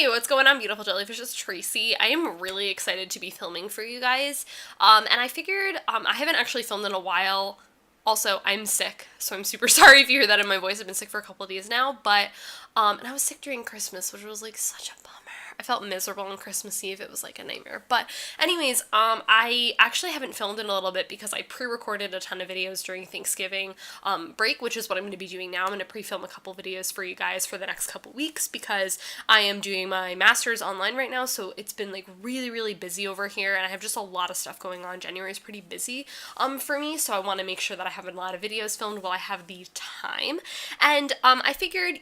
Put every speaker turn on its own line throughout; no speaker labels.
Hey, what's going on, beautiful jellyfish? It's Tracy. I am really excited to be filming for you guys. And I figured I haven't actually filmed in a while. Also, I'm sick, so I'm super sorry if you hear that in my voice. I've been sick for a couple of days now, but and I was sick during Christmas, which was like such a bummer. I felt miserable on Christmas Eve. It was like a nightmare. But anyways, I actually haven't filmed in a little bit because I pre-recorded a ton of videos during Thanksgiving break, which is what I'm going to be doing now. I'm going to pre-film a couple videos for you guys for the next couple weeks because I am doing my master's online right now, so it's been like really busy over here, and I have just a lot of stuff going on. January is pretty busy for me, so I want to make sure that I have a lot of videos filmed while I have the time. And I figured,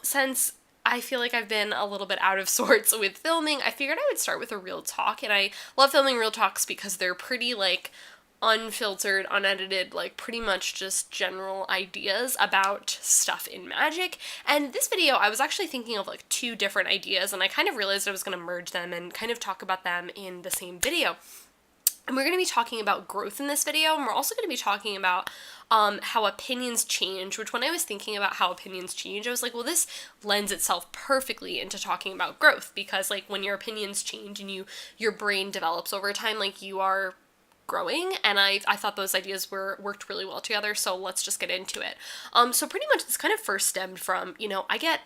since I feel like I've been a little bit out of sorts with filming, I figured I would start with a real talk, and I love filming real talks because they're pretty, like, unfiltered, unedited, like, pretty much just general ideas about stuff in magic. And this video, I was actually thinking of, like, two different ideas, and I kind of realized I was going to merge them and kind of talk about them in the same video. And we're going to be talking about growth in this video, and we're also going to be talking about how opinions change, which when I was thinking about how opinions change, I was like, well, this lends itself perfectly into talking about growth, because, like, when your opinions change and your brain develops over time, like, you are growing, and I thought those ideas worked really well together, so let's just get into it. So pretty much this kind of first stemmed from, I get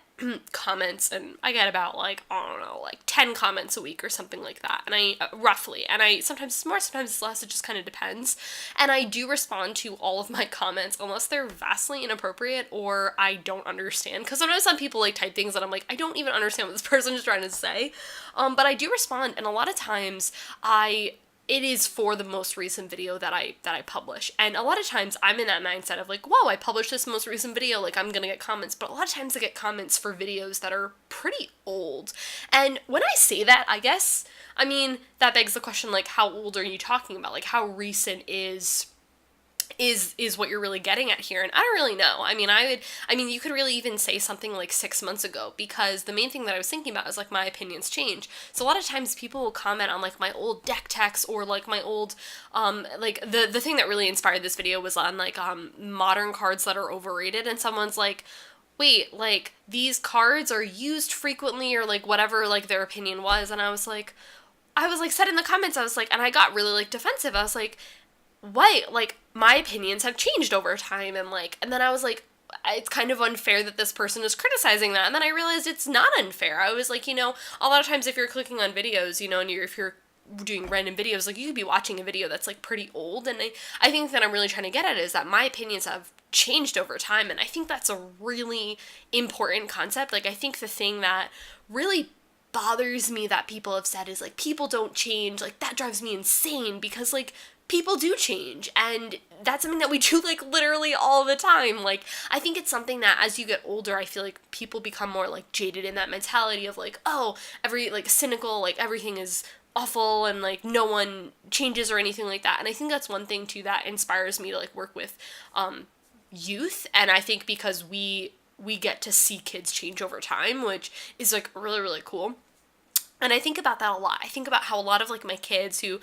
comments, and I get about, like, I don't know, like 10 comments a week or something like that, and I roughly, and I sometimes it's more, sometimes it's less, it just kind of depends, and I do respond to all of my comments unless they're vastly inappropriate or I don't understand, because sometimes some people like type things that I'm like, I don't even understand what this person is trying to say, but I do respond, and a lot of times it is for the most recent video that I publish. And a lot of times I'm in that mindset of like, whoa, I published this most recent video, like I'm gonna get comments. But a lot of times I get comments for videos that are pretty old. And when I say that, that begs the question, like, how old are you talking about? Like, how recent is what you're really getting at here? And I don't really know. You could really even say something like 6 months ago, because the main thing that I was thinking about is, like, my opinions change. So a lot of times people will comment on, like, my old deck techs, or, like, my old, the thing that really inspired this video was on, like, modern cards that are overrated, and someone's like, wait, like, these cards are used frequently, or, like, whatever, like, their opinion was, and I was like, said in the comments, I was like, and I got really, like, defensive, I was like, what? Like, my opinions have changed over time, and then I was like, it's kind of unfair that this person is criticizing that, and then I realized it's not unfair. I was like, a lot of times if you're clicking on videos, and if you're doing random videos, like, you could be watching a video that's, like, pretty old, and I think that I'm really trying to get at is that my opinions have changed over time, and I think that's a really important concept. Like, I think the thing that really bothers me that people have said is, like, people don't change, like, that drives me insane, because, like, people do change, and that's something that we do, like, literally all the time. Like, I think it's something that as you get older, I feel like people become more, like, jaded in that mentality of, like, oh, cynical, like, everything is awful, and, like, no one changes or anything like that. And I think that's one thing, too, that inspires me to, like, work with youth, and I think because we get to see kids change over time, which is, like, really cool. And I think about that a lot. I think about how a lot of, like, my kids who,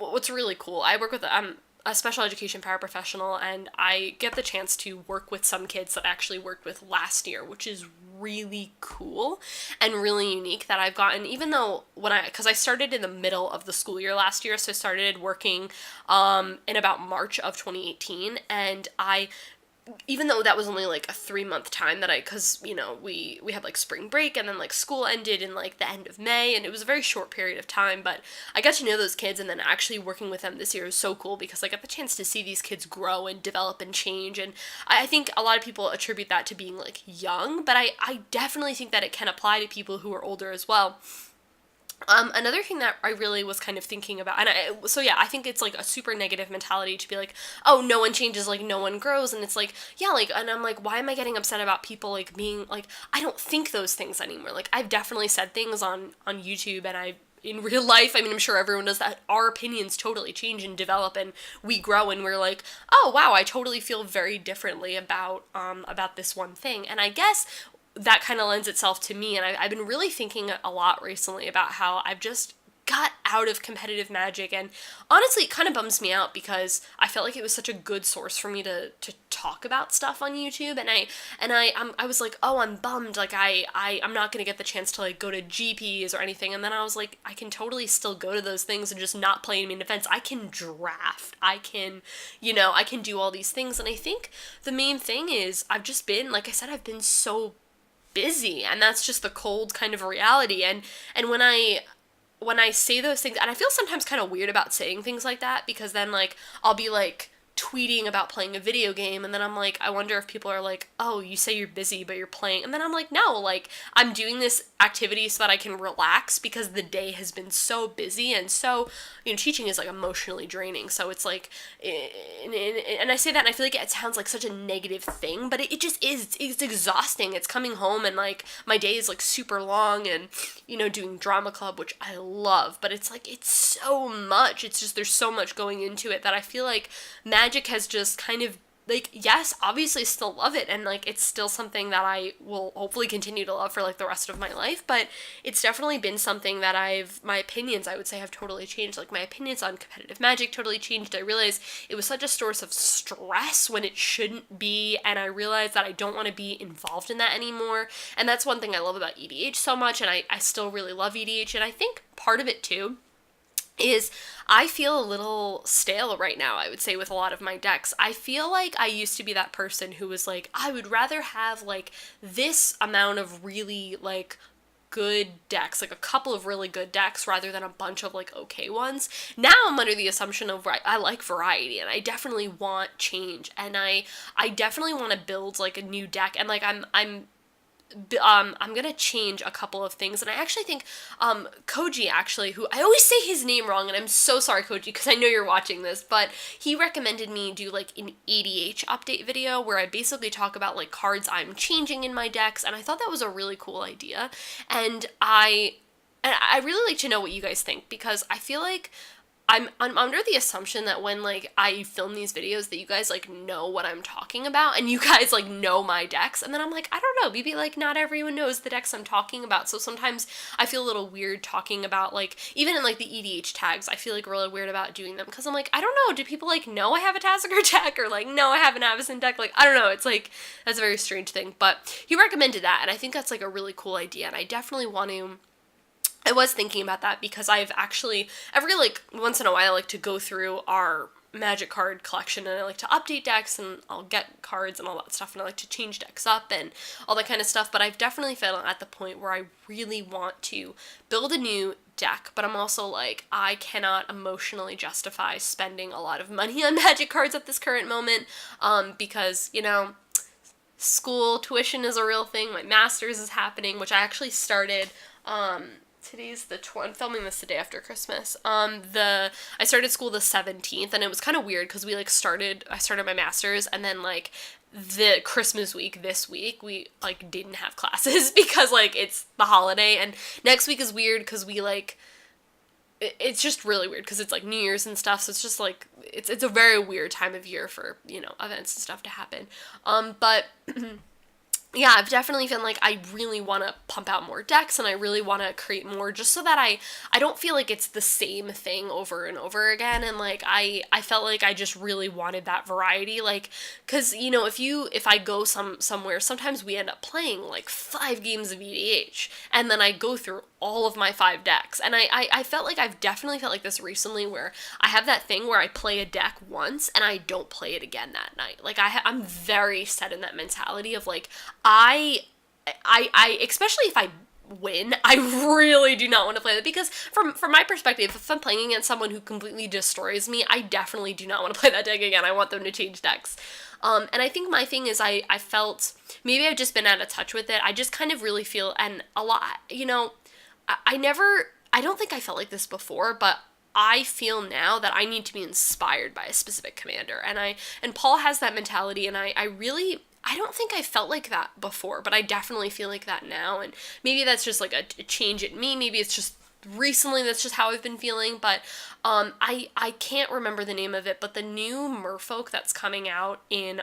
what's really cool, I work with, a special education paraprofessional, and I get the chance to work with some kids that I actually worked with last year, which is really cool and really unique that I've gotten, even though because I started in the middle of the school year last year, so I started working, in about March of 2018, and even though that was only, like, a 3-month time that because, we had, like, spring break, and then, like, school ended in, like, the end of May, and it was a very short period of time, but I got to know those kids, and then actually working with them this year is so cool, because I got the chance to see these kids grow and develop and change, and I think a lot of people attribute that to being, like, young, but I definitely think that it can apply to people who are older as well. Another thing that I really was kind of thinking about, I think it's, like, a super negative mentality to be like, oh, no one changes, like, no one grows, and it's like, yeah, like, and I'm like, why am I getting upset about people, like, being, like, I don't think those things anymore. Like, I've definitely said things on YouTube, and in real life, I'm sure everyone does that, our opinions totally change and develop, and we grow, and we're like, oh, wow, I totally feel very differently about this one thing, and I guess that kind of lends itself to me, and I've been really thinking a lot recently about how I've just got out of competitive Magic, and honestly, it kind of bums me out because I felt like it was such a good source for me to talk about stuff on YouTube, and I was like, oh, I'm bummed, like I'm not gonna get the chance to like go to GPs or anything, and then I was like, I can totally still go to those things and just not play in main events. I can draft, I can, I can do all these things, and I think the main thing is I've just been, like I said, I've been so busy, and that's just the cold kind of reality, and when I say those things, and I feel sometimes kind of weird about saying things like that, because then like I'll be like tweeting about playing a video game, and then I'm like, I wonder if people are like, oh, you say you're busy but you're playing, and then I'm like, no, like I'm doing this activity so that I can relax, because the day has been so busy, and so teaching is like emotionally draining, so it's like, and I say that and I feel like it sounds like such a negative thing, but it just is. It's exhausting. It's coming home and like my day is like super long, and doing drama club, which I love, but it's like, it's so much, it's just, there's so much going into it that I feel like Magic has just kind of, like, yes, obviously still love it, and like it's still something that I will hopefully continue to love for like the rest of my life, but it's definitely been something that my opinions, I would say, have totally changed. Like my opinions on competitive Magic totally changed. I realized it was such a source of stress when it shouldn't be, and I realized that I don't want to be involved in that anymore, and that's one thing I love about EDH so much, and I still really love EDH, and I think part of it too is I feel a little stale right now, I would say, with a lot of my decks. I feel like I used to be that person who was like, I would rather have like this amount of really like good decks, like a couple of really good decks rather than a bunch of like okay ones. Now I'm under the assumption of I like variety, and I definitely want change, and I definitely want to build like a new deck, and like I'm gonna change a couple of things, and I actually think Koji, actually, who I always say his name wrong, and I'm so sorry, Koji, because I know you're watching this, but he recommended me do like an EDH update video where I basically talk about like cards I'm changing in my decks, and I thought that was a really cool idea, and I really like to know what you guys think, because I feel like I'm under the assumption that when like I film these videos that you guys like know what I'm talking about, and you guys like know my decks, and then I'm like, I don't know, maybe like not everyone knows the decks I'm talking about, so sometimes I feel a little weird talking about like, even in like the EDH tags, I feel like really weird about doing them, because I'm like, I don't know, do people like know I have a Tasigur deck, or like no I have an Avacyn deck, like I don't know, it's like, that's a very strange thing, but he recommended that, and I think that's like a really cool idea, and I definitely want to. I was thinking about that because I've actually, every like once in a while I like to go through our Magic card collection, and I like to update decks, and I'll get cards and all that stuff, and I like to change decks up and all that kind of stuff, but I've definitely felt at the point where I really want to build a new deck, but I'm also like, I cannot emotionally justify spending a lot of money on Magic cards at this current moment, because, school tuition is a real thing, my master's is happening, which I actually started, today's the I'm filming this the day after Christmas. I started school the 17th, and it was kind of weird because I started my master's, and then like the Christmas week this week we like didn't have classes because like it's the holiday, and next week is weird because we like it's just really weird because it's like New Year's and stuff, so it's just like it's a very weird time of year for events and stuff to happen, but yeah, I've definitely been like, I really want to pump out more decks, and I really want to create more, just so that I don't feel like it's the same thing over and over again, and like I felt like I just really wanted that variety, like, because if I go somewhere, sometimes we end up playing like 5 games of EDH, and then I go through all of my 5 decks, and I felt like I've definitely felt like this recently, where I have that thing where I play a deck once and I don't play it again that night. Like I'm very set in that mentality of like, I especially if I win, I really do not want to play that, because from my perspective, if I'm playing against someone who completely destroys me, I definitely do not want to play that deck again. I want them to change decks. And I think my thing is I felt, maybe I've just been out of touch with it. I just kind of really feel, and a lot, I don't think I felt like this before, but I feel now that I need to be inspired by a specific commander, and Paul has that mentality, and I don't think I felt like that before, but I definitely feel like that now, and maybe that's just like a change in me, maybe it's just recently that's just how I've been feeling, but I can't remember the name of it, but the new Merfolk that's coming out in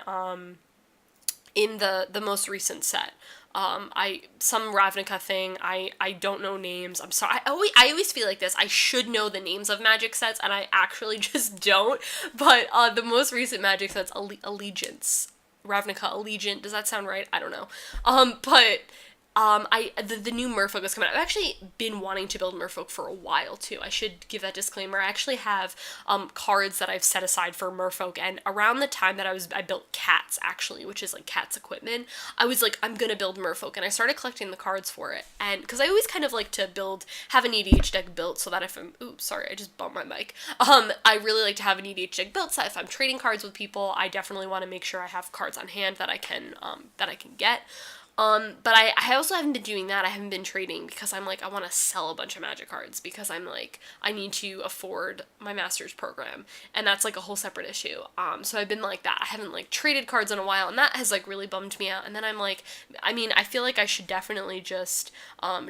the most recent set, Some Ravnica thing, I don't know names. I'm sorry. I always feel like this. I should know the names of magic sets, and I actually just don't. But the most recent magic sets, Allegiance, Ravnica Allegiant. Does that sound right? I don't know. But the new Merfolk is coming out. I've actually been wanting to build Merfolk for a while too. I should give that disclaimer. I actually have cards that I've set aside for Merfolk, and around the time that I built Cats actually, which is like Cats equipment, I was like, I'm gonna build Merfolk, and I started collecting the cards for it. And because I always kind of like to have an EDH deck built so that if I'm, oops, sorry, I just bumped my mic. I really like to have an EDH deck built so if I'm trading cards with people, I definitely want to make sure I have cards on hand that I can get. But I also haven't been doing that. I haven't been trading because I'm like, I want to sell a bunch of Magic cards because I'm like, I need to afford my master's program, and that's like a whole separate issue. So I've been like that. I haven't like traded cards in a while, and that has like really bummed me out. And then I'm like, I mean, I feel like I should definitely just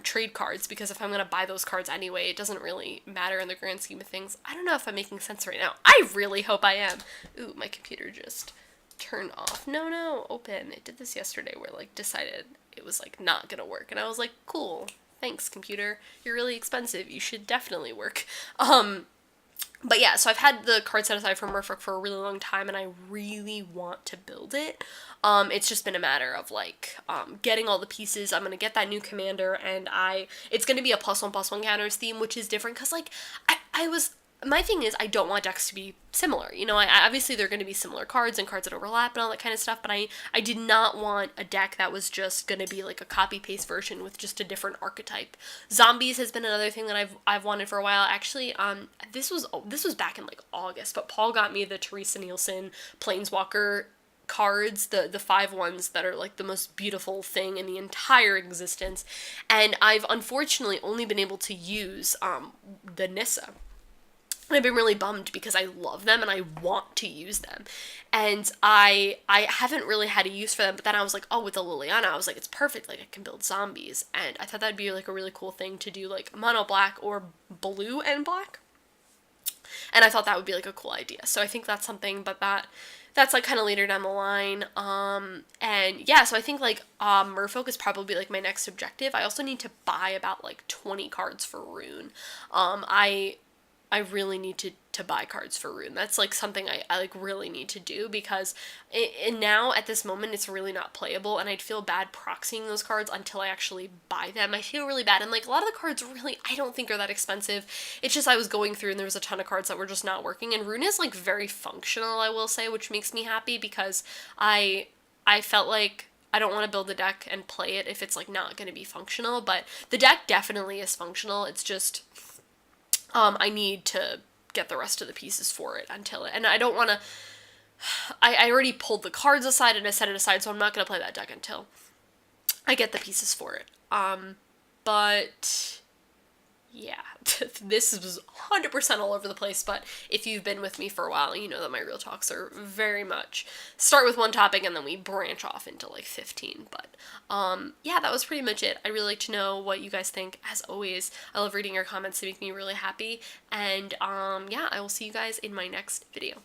trade cards, because if I'm gonna buy those cards anyway, it doesn't really matter in the grand scheme of things. I don't know if I'm making sense right now. I really hope I am. Ooh, my computer just turn off. No, open. It did this yesterday where like decided it was like not gonna work, and I was like, cool, thanks computer, you're really expensive, you should definitely work. But yeah, so I've had the card set aside for Merfolk for a really long time, and I really want to build it. It's just been a matter of like getting all the pieces. I'm gonna get that new commander, and it's gonna be a +1/+1 counters theme, which is different because like my thing is, I don't want decks to be similar. You know, obviously they're going to be similar cards and cards that overlap and all that kind of stuff, but I did not want a deck that was just going to be like a copy-paste version with just a different archetype. Zombies has been another thing that I've wanted for a while. Actually, this was back in like August, but Paul got me the Teresa Nielsen Planeswalker cards, the 5 ones that are like the most beautiful thing in the entire existence, and I've unfortunately only been able to use the Nissa. And I've been really bummed because I love them and I want to use them. And I haven't really had a use for them, but then I was like, oh, with the Liliana, I was like, it's perfect, like I can build zombies. And I thought that'd be like a really cool thing to do, like mono black or blue and black. And I thought that would be like a cool idea. So I think that's something, but that's like kind of later down the line. And yeah, so I think like Merfolk is probably like my next objective. I also need to buy about like 20 cards for Rune. I really need to buy cards for Rune. That's like something I like really need to do, because and now at this moment it's really not playable, and I'd feel bad proxying those cards until I actually buy them. I feel really bad, and like a lot of the cards really I don't think are that expensive. It's just I was going through and there was a ton of cards that were just not working, and Rune is like very functional, I will say, which makes me happy, because I felt like I don't want to build a deck and play it if it's like not going to be functional, but the deck definitely is functional. It's just I need to get the rest of the pieces for it and I don't want to, I already pulled the cards aside and I set it aside, so I'm not going to play that deck until I get the pieces for it. But yeah, this was 100% all over the place, but if you've been with me for a while, you know that my real talks are very much start with one topic and then we branch off into like 15, but yeah, that was pretty much it. I'd really like to know what you guys think. As always, I love reading your comments. They make me really happy, and yeah, I will see you guys in my next video.